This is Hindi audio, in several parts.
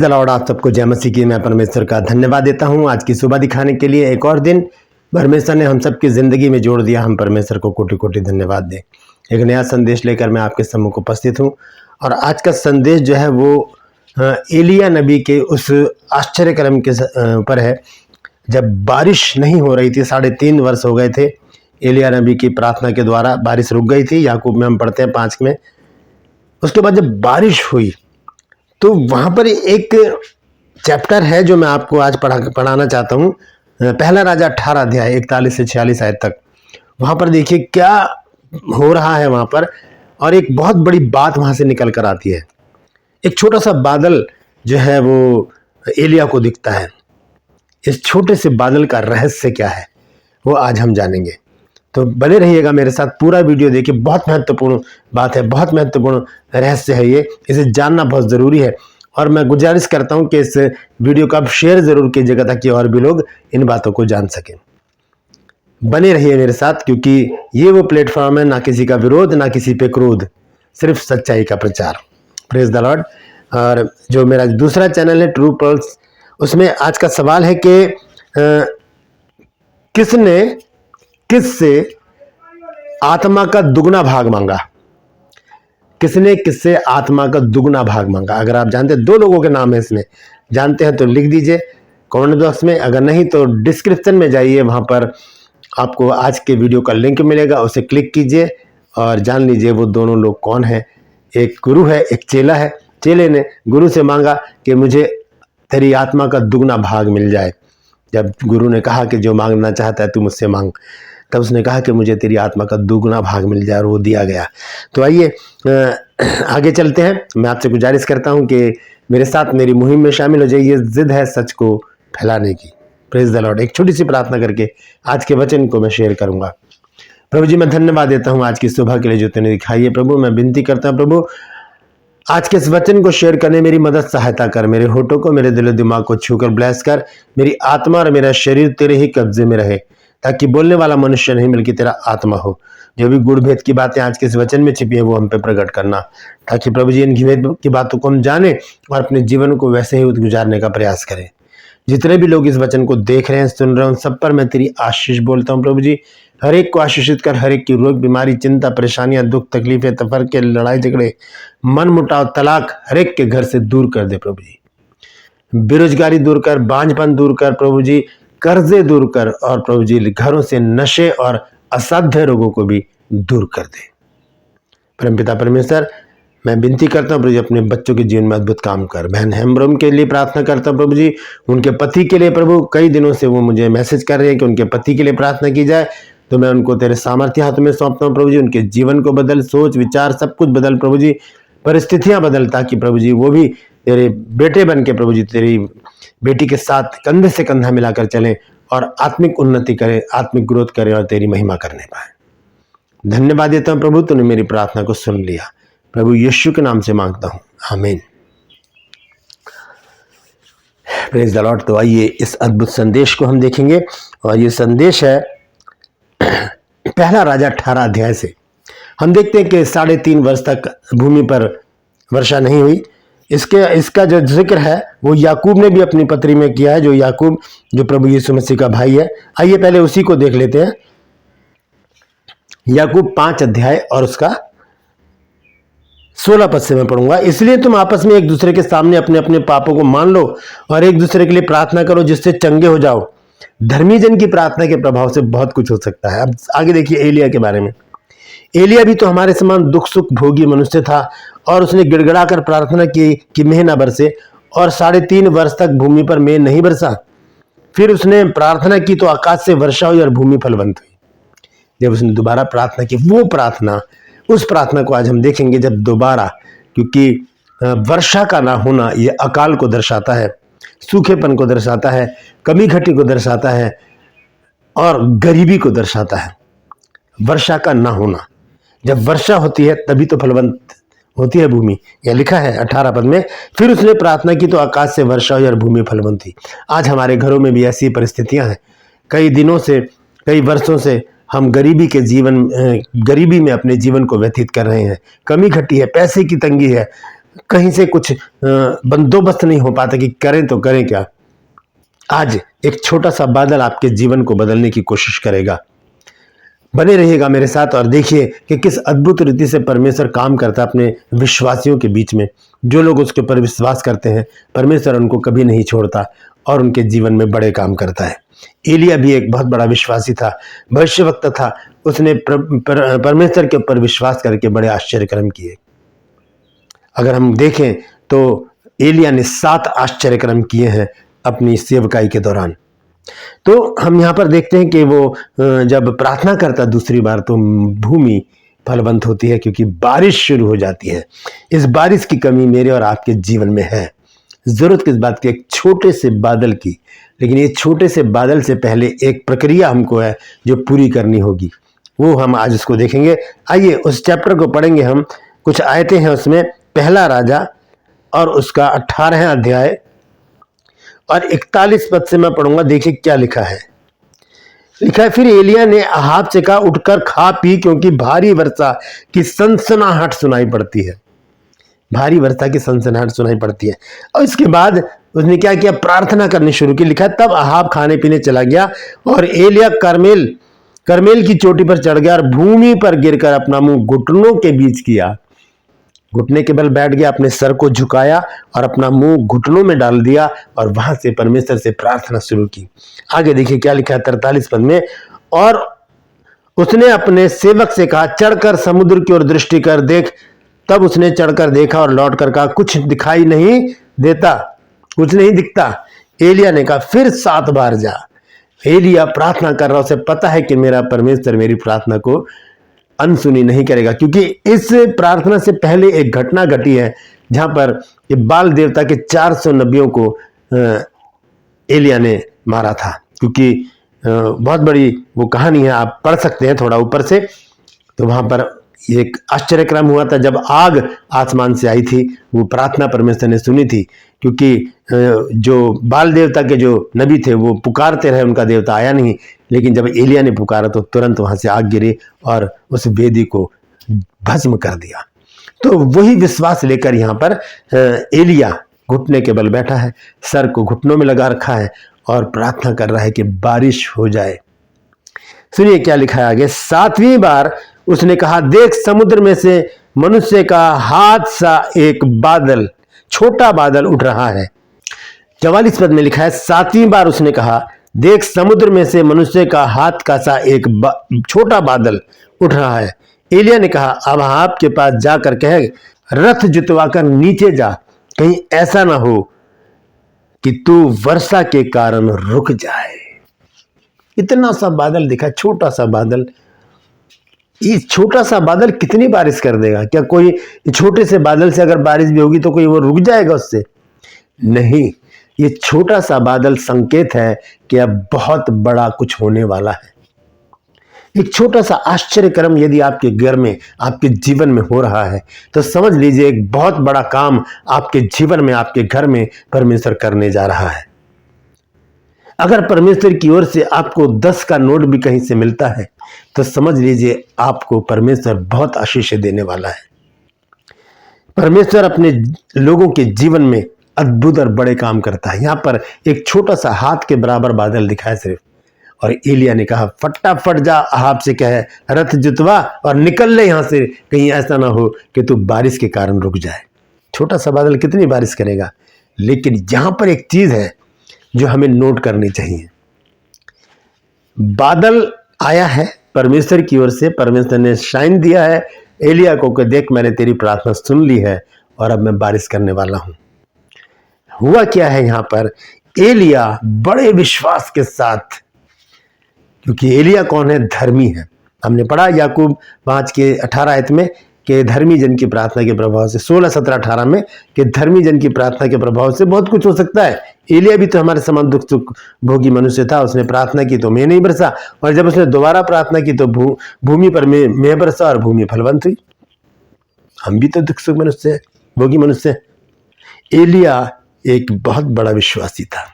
The Lord. आप सबको जय मसीह की मैं परमेश्वर का धन्यवाद देता हूं। आज की सुबह दिखाने के लिए एक और दिन परमेश्वर ने हम सबकी ज़िंदगी में जोड़ दिया। हम परमेश्वर को कोटि कोटि धन्यवाद दें। एक नया संदेश लेकर मैं आपके सम्मुख उपस्थित हूं और आज का संदेश जो है वो एलिया नबी के उस आश्चर्य कर्म के ऊपर है। जब बारिश नहीं हो रही थी, 3.5 वर्ष हो गए थे, एलिया नबी की प्रार्थना के द्वारा बारिश रुक गई थी। याकूब में हम पढ़ते हैं 5 में। उसके बाद जब बारिश हुई तो वहाँ पर एक चैप्टर है जो मैं आपको आज पढ़ाना चाहता हूँ। पहला राजा 18 अध्याय 41 से 46 आयत तक। वहाँ पर देखिए क्या हो रहा है वहाँ पर, और एक बहुत बड़ी बात वहाँ से निकल कर आती है। एक छोटा सा बादल जो है वो एलिया को दिखता है। इस छोटे से बादल का रहस्य क्या है वो आज हम जानेंगे, तो बने रहिएगा मेरे साथ। पूरा वीडियो देखिए, बहुत महत्वपूर्ण बात है, बहुत महत्वपूर्ण रहस्य है ये, इसे जानना बहुत ज़रूरी है। और मैं गुजारिश करता हूं कि इस वीडियो को आप शेयर ज़रूर कीजिएगा ताकि और भी लोग इन बातों को जान सकें। बने रहिए मेरे साथ, क्योंकि ये वो प्लेटफॉर्म है, ना किसी का विरोध ना किसी पे क्रोध, सिर्फ सच्चाई का प्रचार। Praise the Lord. और जो मेरा दूसरा चैनल है ट्रू पल्स, उसमें आज का सवाल है कि किसने किससे आत्मा का दुगना भाग मांगा। किसने किससे आत्मा का दुगना भाग मांगा? अगर आप जानते हैं, 2 लोगों के नाम है इसमें, जानते हैं तो लिख दीजिए कमेंट बॉक्स में। अगर नहीं तो डिस्क्रिप्शन में जाइए, वहां पर आपको आज के वीडियो का लिंक मिलेगा, उसे क्लिक कीजिए और जान लीजिए वो दोनों लोग कौन है। एक गुरु है, एक चेला है। चेले ने गुरु से मांगा कि मुझे तेरी आत्मा का दुगना भाग मिल जाए। जब गुरु ने कहा कि जो मांगना चाहता है तू मुझसे मांग, तब उसने कहा कि मुझे तेरी आत्मा का दुगना भाग मिल जाए, और वो दिया गया। तो आइए आगे चलते हैं। मैं आपसे गुजारिश करता हूं कि मेरे साथ मेरी मुहिम में शामिल हो जाइए। जिद है सच को फैलाने की। Praise the Lord. एक छोटी सी प्रार्थना करके आज के वचन को मैं शेयर करूंगा। प्रभु जी, मैं धन्यवाद देता हूं आज की सुबह के लिए जो तूने दिखाई है। प्रभु मैं विनती करता हूं, प्रभु आज के इस वचन को शेयर करने मेरी मदद सहायता कर। मेरे होठों को, मेरे दिल दिमाग को छूकर ब्लेस कर। मेरी आत्मा और मेरा शरीर तेरे ही कब्जे में रहे, ताकि बोलने वाला मनुष्य नहीं बल्कि तेरा आत्मा हो। जो भी गुड़ भेद की बातें आज के इस वचन में छिपी है वो हम पे प्रकट करना, ताकि प्रभु जी इन भेद की बातों को हम जाने और अपने जीवन को वैसे ही गुजारने का प्रयास करें। जितने भी लोग इस वचन को देख रहे हैं, सुन रहे हैं, उन सब पर मैं तेरी आशीष बोलता हूँ। प्रभु जी हर एक को आशीषित कर। हर एक की रोग, बीमारी, चिंता, परेशानियां, दुख, तकलीफें, तफरके, लड़ाई झगड़े, मन मुटाव, तलाक हर एक के घर से दूर कर दे प्रभु जी। बेरोजगारी दूर कर, बांझपन दूर कर प्रभु जी, कर्जे दूर कर, और प्रभु जी घरों से नशे और असाध्य रोगों को भी दूर कर दे। परमपिता परमेश्वर, मैं विनती करता हूँ प्रभु जी अपने बच्चों के जीवन में अद्भुत काम कर। बहन हेम्ब्रोम के लिए प्रार्थना करता हूँ प्रभु जी, उनके पति के लिए। प्रभु कई दिनों से वो मुझे मैसेज कर रहे हैं कि उनके पति के लिए प्रार्थना की जाए, तो मैं उनको तेरे सामर्थ्य हाथ में सौंपता हूँ प्रभु जी। उनके जीवन को बदल, सोच विचार सब कुछ बदल प्रभु जी, परिस्थितियां बदल, ताकि प्रभु जी वो भी तेरे बेटे बन के प्रभु जी तेरी बेटी के साथ कंधे से कंधा मिलाकर चलें और आत्मिक उन्नति करें, आत्मिक ग्रोथ करें और तेरी महिमा करने पाए। धन्यवाद देता हूँ प्रभु, तूने मेरी प्रार्थना को सुन लिया। प्रभु यीशु के नाम से मांगता हूँ, आमीन। Praise the Lord. तो आइए इस अद्भुत संदेश को हम देखेंगे, और ये संदेश है पहला राजा 18 अध्याय से। हम देखते हैं कि 3.5 वर्ष तक भूमि पर वर्षा नहीं हुई। इसका जो जिक्र है वो याकूब ने भी अपनी पत्री में किया है, जो याकूब जो प्रभु यीशु मसीह का भाई है। आइए पहले उसी को देख लेते हैं। याकूब 5 अध्याय और उसका 16 पद से मैं पढ़ूंगा। इसलिए तुम आपस में एक दूसरे के सामने अपने अपने पापों को मान लो और एक दूसरे के लिए प्रार्थना करो, जिससे चंगे हो जाओ। धर्मी जन की प्रार्थना के प्रभाव से बहुत कुछ हो सकता है। अब आगे देखिए एलिया के बारे में। एलिया भी तो हमारे समान दुख सुख भोगी मनुष्य था, और उसने गिड़गिड़ा कर प्रार्थना की कि मेघ न बरसे, और 3.5 वर्ष तक भूमि पर मेघ नहीं बरसा। फिर उसने प्रार्थना की तो आकाश से वर्षा हुई और भूमि फलवंत हुई। जब उसने दोबारा प्रार्थना की, वो प्रार्थना, उस प्रार्थना को आज हम देखेंगे जब दोबारा, क्योंकि वर्षा का ना होना यह अकाल को दर्शाता है, सूखेपन को दर्शाता है, कमी घटी को दर्शाता है, और गरीबी को दर्शाता है। वर्षा का ना होना, जब वर्षा होती है तभी तो फलवंत होती है भूमि। यह लिखा है 18 पद में। फिर उसने प्रार्थना की तो आकाश से वर्षा हुई और भूमि फलवंत हुई। आज हमारे घरों में भी ऐसी परिस्थितियां हैं। कई दिनों से, कई वर्षों से हम गरीबी में अपने जीवन को व्यतीत कर रहे हैं। कमी घटी है, पैसे की तंगी है, कहीं से कुछ बंदोबस्त नहीं हो पाता कि करें तो करें क्या। आज एक छोटा सा बादल आपके जीवन को बदलने की कोशिश करेगा। बने रहिएगा मेरे साथ और देखिए कि किस अद्भुत रीति से परमेश्वर काम करता है अपने विश्वासियों के बीच में। जो लोग उसके ऊपर विश्वास करते हैं, परमेश्वर उनको कभी नहीं छोड़ता और उनके जीवन में बड़े काम करता है। एलिया भी एक बहुत बड़ा विश्वासी था, भविष्यवक्ता था। उसने परमेश्वर के ऊपर विश्वास करके बड़े आश्चर्य कर्म किए। अगर हम देखें तो एलिया ने 7 आश्चर्य कर्म किए हैं अपनी सेवकाई के दौरान। तो हम यहाँ पर देखते हैं कि वो जब प्रार्थना करता दूसरी बार तो भूमि फलवंत होती है, क्योंकि बारिश शुरू हो जाती है। इस बारिश की कमी मेरे और आपके जीवन में है। जरूरत किस बात की? एक छोटे से बादल की। लेकिन ये छोटे से बादल से पहले एक प्रक्रिया हमको है जो पूरी करनी होगी, वो हम आज उसको देखेंगे। आइए उस चैप्टर को पढ़ेंगे हम। कुछ आयतें हैं उसमें। पहला राजा और उसका 18 अध्याय और 41 पद से मैं पढ़ूंगा। देखिए क्या लिखा है। लिखा है, फिर एलिया ने अहाब से कहा, उठकर खा पी, क्योंकि भारी वर्षा की सनसनाहट सुनाई पड़ती है। भारी वर्षा की सनसनाहट सुनाई पड़ती है। और इसके बाद उसने क्या किया? प्रार्थना करनी शुरू की। लिखा है, तब अहाब खाने पीने चला गया और एलिया करमेल की चोटी पर चढ़ गया और भूमि पर गिरकर अपना मुंह घुटनों के बीच किया। घुटने के बल बैठ गया, अपने सर को झुकाया और अपना मुंह घुटनों में डाल दिया और वहां से परमेश्वर से प्रार्थना शुरू की। आगे देखिए क्या लिखा है 43 पद में। और उसने अपने सेवक से कहा, चढ़कर समुद्र की ओर दृष्टि कर देख। तब उसने चढ़कर देखा और लौट कर कहा, कुछ दिखाई नहीं देता, कुछ नहीं दिखता। एलिया ने कहा, फिर 7 बार जा। एलिया प्रार्थना कर रहा, उसे पता है कि मेरा परमेश्वर मेरी प्रार्थना को अनसुनी नहीं करेगा, क्योंकि इस प्रार्थना से पहले एक घटना घटी है जहां पर ये बाल देवता के 400 नबियों को एलिया ने मारा था। क्योंकि बहुत बड़ी वो कहानी है, आप पढ़ सकते हैं थोड़ा ऊपर से। तो वहां पर एक आश्चर्यक्रम हुआ था जब आग आसमान से आई थी। वो प्रार्थना परमेश्वर ने सुनी थी, क्योंकि जो बाल देवता के जो नबी थे वो पुकारते रहे, उनका देवता आया नहीं। लेकिन जब एलिया ने पुकारा तो तुरंत वहां से आग गिरी और उस वेदी को भस्म कर दिया। तो वही विश्वास लेकर यहाँ पर एलिया घुटने के बल बैठा है, सर को घुटनों में लगा रखा है और प्रार्थना कर रहा है कि बारिश हो जाए। सुनिए क्या लिखा है आगे। 7वीं बार उसने कहा, देख समुद्र में से मनुष्य का हाथ सा एक बादल, छोटा बादल उठ रहा है। 44 पद में लिखा है, 7वीं बार उसने कहा, देख समुद्र में से मनुष्य का हाथ का सा एक छोटा बादल उठ रहा है। एलिया ने कहा, अब आपके पास जाकर कहे, रथ जुतवाकर नीचे जा, कहीं ऐसा ना हो कि तू वर्षा के कारण रुक जाए। इतना सा बादल दिखा, छोटा सा बादल। ये छोटा सा बादल कितनी बारिश कर देगा? क्या कोई छोटे से बादल से अगर बारिश भी होगी तो कोई वो रुक जाएगा उससे? नहीं, ये छोटा सा बादल संकेत है कि अब बहुत बड़ा कुछ होने वाला है। एक छोटा सा आश्चर्य कर्म यदि आपके घर में, आपके जीवन में हो रहा है तो समझ लीजिए एक बहुत बड़ा काम आपके जीवन में, आपके घर में परमेश्वर करने जा रहा है। अगर परमेश्वर की ओर से आपको 10 का नोट भी कहीं से मिलता है तो समझ लीजिए आपको परमेश्वर बहुत आशीष देने वाला है। परमेश्वर अपने लोगों के जीवन में अद्भुत और बड़े काम करता है। यहां पर एक छोटा सा हाथ के बराबर बादल दिखाए सिर्फ। और एलिया ने कहा, फटाफट जा, अहाब से कहे रथ जुतवा और निकल ले यहां से, कहीं ऐसा ना हो कि तू बारिश के कारण रुक जाए। छोटा सा बादल कितनी बारिश करेगा? लेकिन यहां पर एक चीज है जो हमें नोट करनी चाहिए। बादल आया है परमेश्वर की ओर से, परमेश्वर ने साइन दिया है एलिया को कि देख मैंने तेरी प्रार्थना सुन ली है और अब मैं बारिश करने वाला हूं। हुआ क्या है यहां पर? एलिया बड़े विश्वास के साथ, क्योंकि एलिया कौन है? धर्मी है। हमने पढ़ा याकूब 5 के 18 आयत में कि धर्मी जन की प्रार्थना के प्रभाव से, 16, 17, 18 में कि धर्मी जन की प्रार्थना के प्रभाव से बहुत कुछ हो सकता है। एलिया भी तो हमारे समान दुख सुख भोगी मनुष्य था। उसने प्रार्थना की तो मैं नहीं बरसा, और जब उसने दोबारा प्रार्थना की तो भूमि पर मैं बरसा और भूमि फलवंत हुई। हम भी तो दुख सुख मनुष्य, भोगी मनुष्य। एलिया एक बहुत बड़ा विश्वासी था।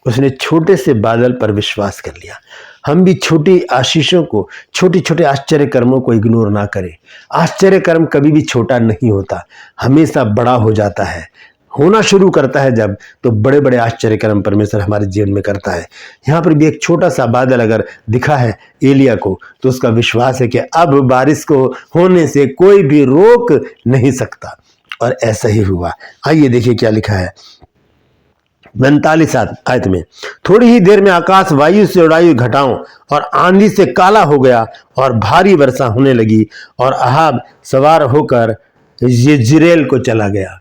उसने छोटे से बादल पर विश्वास कर लिया। हम भी छोटी आशीषों को, छोटे छोटे आश्चर्य कर्मों को इग्नोर ना करें। आश्चर्य कर्म कभी भी छोटा नहीं होता, हमेशा बड़ा हो जाता है, होना शुरू करता है जब, तो बड़े बड़े आश्चर्य कर्म परमेश्वर हमारे जीवन में करता है। यहाँ पर भी एक छोटा सा बादल अगर दिखा है एलिया को, तो उसका विश्वास है कि अब बारिश को होने से कोई भी रोक नहीं सकता, और ऐसा ही हुआ। आइए देखिए क्या लिखा है 42 आयत में। थोड़ी ही देर में आकाश वायु से उड़ाई घटाओं और आंधी से काला हो गया और भारी वर्षा होने लगी, और अहाब सवार होकर यिज्रेल को चला गया।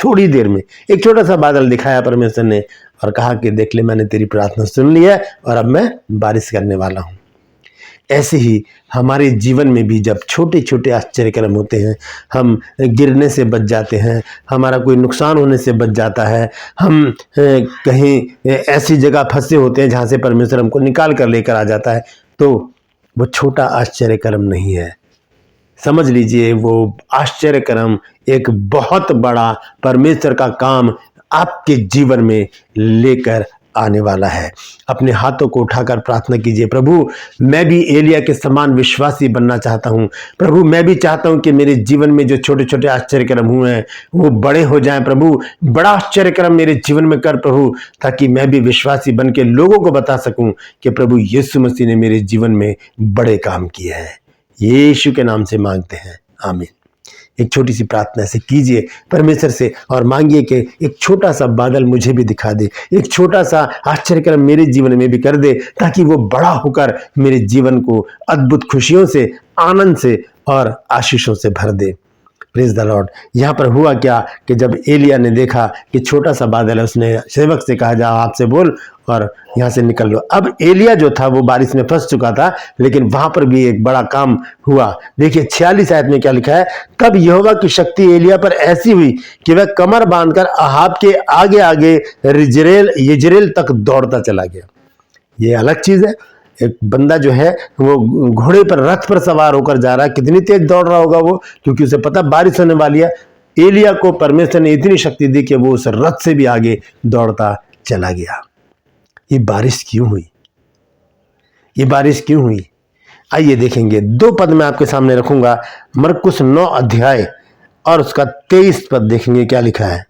थोड़ी देर में एक छोटा सा बादल दिखाया परमेश्वर ने और कहा कि देख ले, मैंने तेरी प्रार्थना सुन ली है और अब मैं बारिश करने वाला हूं। ऐसे ही हमारे जीवन में भी जब छोटे छोटे आश्चर्य कर्म होते हैं, हम गिरने से बच जाते हैं, हमारा कोई नुकसान होने से बच जाता है, हम कहीं ऐसी जगह फंसे होते हैं जहां से परमेश्वर हमको निकाल कर लेकर आ जाता है, तो वो छोटा आश्चर्य कर्म नहीं है। समझ लीजिए वो आश्चर्य कर्म एक बहुत बड़ा परमेश्वर का काम आपके जीवन में लेकर आने वाला है। अपने हाथों को उठाकर प्रार्थना कीजिए, प्रभु मैं भी एलिया के समान विश्वासी बनना चाहता हूं। प्रभु मैं भी चाहता हूं कि मेरे जीवन में जो छोटे छोटे आश्चर्य कर्म हुए हैं वो बड़े हो जाएं। प्रभु बड़ा आश्चर्य कर्म मेरे जीवन में कर प्रभु, ताकि मैं भी विश्वासी बन के लोगों को बता सकूं कि प्रभु यीशु मसीह ने मेरे जीवन में बड़े काम किए हैं। यीशु के नाम से मांगते हैं, आमीन। एक छोटी सी प्रार्थना ऐसे कीजिए परमेश्वर से और मांगिए कि एक छोटा सा बादल मुझे भी दिखा दे, एक छोटा सा आश्चर्यक्रम मेरे जीवन में भी कर दे, ताकि वो बड़ा होकर मेरे जीवन को अद्भुत खुशियों से, आनंद से और आशीषों से भर दे। Praise the Lord. यहाँ पर हुआ क्या कि जब एलिया ने देखा कि छोटा सा बादल है, उसने सेवक से कहा जा आपसे बोल और यहाँ से निकल लो। अब एलिया जो था वो बारिश में फंस चुका था, लेकिन वहां पर भी एक बड़ा काम हुआ। देखिए 46 आयत में क्या लिखा है, तब यहोवा की शक्ति एलिया पर ऐसी हुई कि वह कमर बांधकर अहाब के आगे आगे यिज्रेल तक दौड़ता चला गया। ये अलग चीज है। एक बंदा जो है वो घोड़े पर, रथ पर सवार होकर जा रहा है, कितनी तेज दौड़ रहा होगा वो, क्योंकि उसे पता बारिश होने वाली है। एलिया को परमेश्वर ने इतनी शक्ति दी कि वो उस रथ से भी आगे दौड़ता चला गया। ये बारिश क्यों हुई? ये बारिश क्यों हुई? आइए देखेंगे। 2 पद मैं आपके सामने रखूंगा, मरकुस 9 अध्याय और उसका 23 पद देखेंगे क्या लिखा है।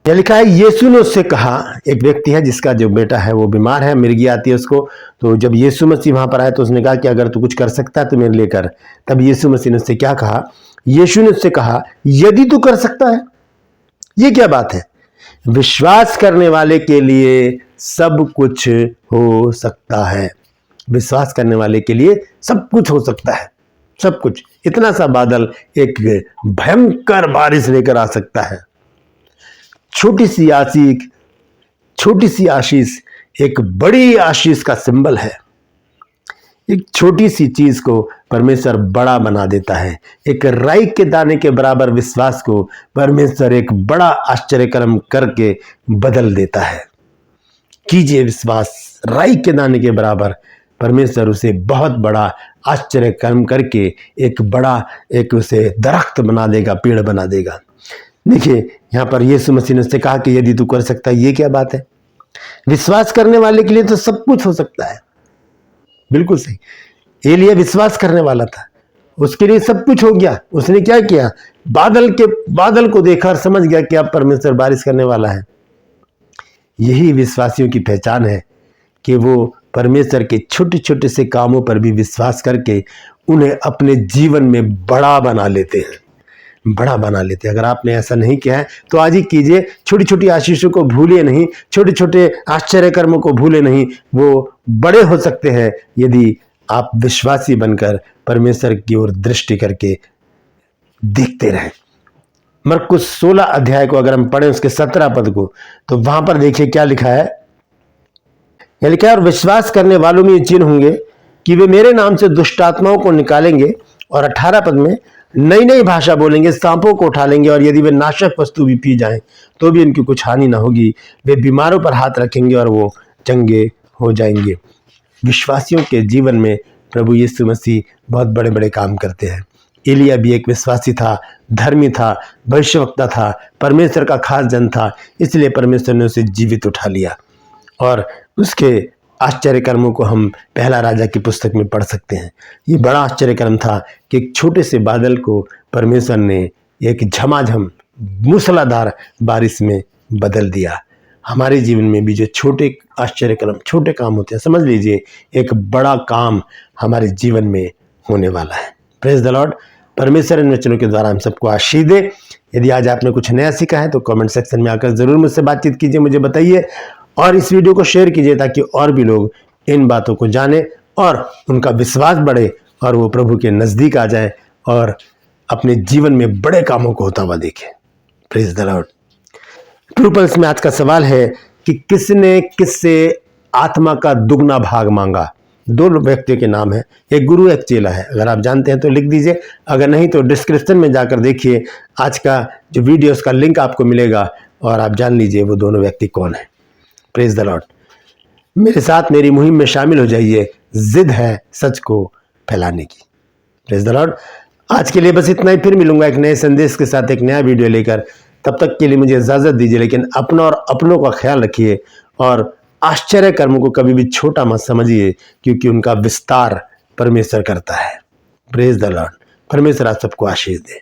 क्या लिखा है, यीशु ने उससे कहा, एक व्यक्ति है जिसका जो बेटा है वो बीमार है, मिर्गी आती है उसको, तो जब यीशु मसीह वहां पर आए तो उसने कहा कि अगर तू कुछ कर सकता है तो मेरे लिए कर। तब यीशु मसीह ने उससे क्या कहा, यीशु ने उससे कहा यदि तू कर सकता है। ये क्या बात है? विश्वास करने वाले के लिए सब कुछ हो सकता है। विश्वास करने वाले के लिए सब कुछ हो सकता है, सब कुछ। इतना सा बादल एक भयंकर बारिश लेकर आ सकता है। छोटी सी आशीष एक बड़ी आशीष का सिंबल है। एक छोटी सी चीज को परमेश्वर बड़ा बना देता है। एक राई के दाने के बराबर विश्वास को परमेश्वर एक बड़ा आश्चर्य कर्म करके बदल देता है। कीजिए विश्वास, राई के दाने के बराबर परमेश्वर उसे बहुत बड़ा आश्चर्य कर्म करके एक बड़ा, एक उसे दरख्त बना देगा, पेड़ बना देगा। देखिए यहां पर यीशु मसीह ने उससे कहा कि यदि तू कर सकता है। ये क्या बात है? विश्वास करने वाले के लिए तो सब कुछ हो सकता है। बिल्कुल सही। एलिया विश्वास करने वाला था, उसके लिए सब कुछ हो गया। उसने क्या किया, बादल को देखा और समझ गया कि अब परमेश्वर बारिश करने वाला है। यही विश्वासियों की पहचान है कि वो परमेश्वर के छोटे छोटे से कामों पर भी विश्वास करके उन्हें अपने जीवन में बड़ा बना लेते हैं, बड़ा बना लेते हैं। अगर आपने ऐसा नहीं किया है तो आज ही कीजिए। छोटी छोटी आशीषों को भूलिए नहीं, छोटे छोटे आश्चर्य कर्मों को भूले नहीं, वो बड़े हो सकते हैं यदि आप विश्वासी बनकर परमेश्वर की ओर दृष्टि करके देखते रहें। मरकुस 16 अध्याय को अगर हम पढ़ें उसके 17 पद को, तो वहां पर देखिए क्या लिखा है। यह लिखा है, और विश्वास करने वालों में ये चिन्ह होंगे कि वे मेरे नाम से दुष्ट आत्माओं को निकालेंगे, और 18 पद में नई नई भाषा बोलेंगे, सांपों को उठा लेंगे, और यदि वे नाशक वस्तु भी पी जाएं तो भी इनकी कुछ हानि ना होगी। वे बीमारों पर हाथ रखेंगे और वो चंगे हो जाएंगे। विश्वासियों के जीवन में प्रभु यीशु मसीह बहुत बड़े बड़े काम करते हैं। एलिया भी एक विश्वासी था, धर्मी था, भविष्यवक्ता था, परमेश्वर का खास जन था, इसलिए परमेश्वर ने उसे जीवित उठा लिया। और उसके आश्चर्य कर्मों को हम पहला राजा की पुस्तक में पढ़ सकते हैं। ये बड़ा आश्चर्य कर्म था कि एक छोटे से बादल को परमेश्वर ने एक झमाझम मूसलाधार बारिश में बदल दिया। हमारे जीवन में भी जो छोटे आश्चर्य कर्म, छोटे काम होते हैं, समझ लीजिए एक बड़ा काम हमारे जीवन में होने वाला है। Praise the Lord. परमेश्वर इन वचनों के द्वारा हम सबको आशीष दे। यदि आज आपने कुछ नया सीखा है तो कमेंट सेक्शन में आकर जरूर मुझसे बातचीत कीजिए, मुझे बताइए और इस वीडियो को शेयर कीजिए ताकि और भी लोग इन बातों को जाने और उनका विश्वास बढ़े और वो प्रभु के नजदीक आ जाए और अपने जीवन में बड़े कामों को होता हुआ देखें। Praise the Lord. True pulse में आज का सवाल है कि किसने किससे आत्मा का दुगना भाग मांगा। दो व्यक्तियों के नाम है, एक गुरु एक चेला है। अगर आप जानते हैं तो लिख दीजिए, अगर नहीं तो डिस्क्रिप्शन में जाकर देखिए, आज का जो वीडियो उसका लिंक आपको मिलेगा और आप जान लीजिए वो दोनों व्यक्ति कौन है। Praise the Lord. मेरे साथ मेरी मुहिम में शामिल हो जाइए, जिद है सच को फैलाने की। Praise the Lord. आज के लिए बस इतना ही, फिर मिलूंगा एक नए संदेश के साथ, एक नया वीडियो लेकर। तब तक के लिए मुझे इजाजत दीजिए, लेकिन अपना और अपनों का ख्याल रखिए और आश्चर्य कर्म को कभी भी छोटा मत समझिए, क्योंकि उनका विस्तार परमेश्वर करता है। Praise the Lord. परमेश्वर आप सबको आशीष दे।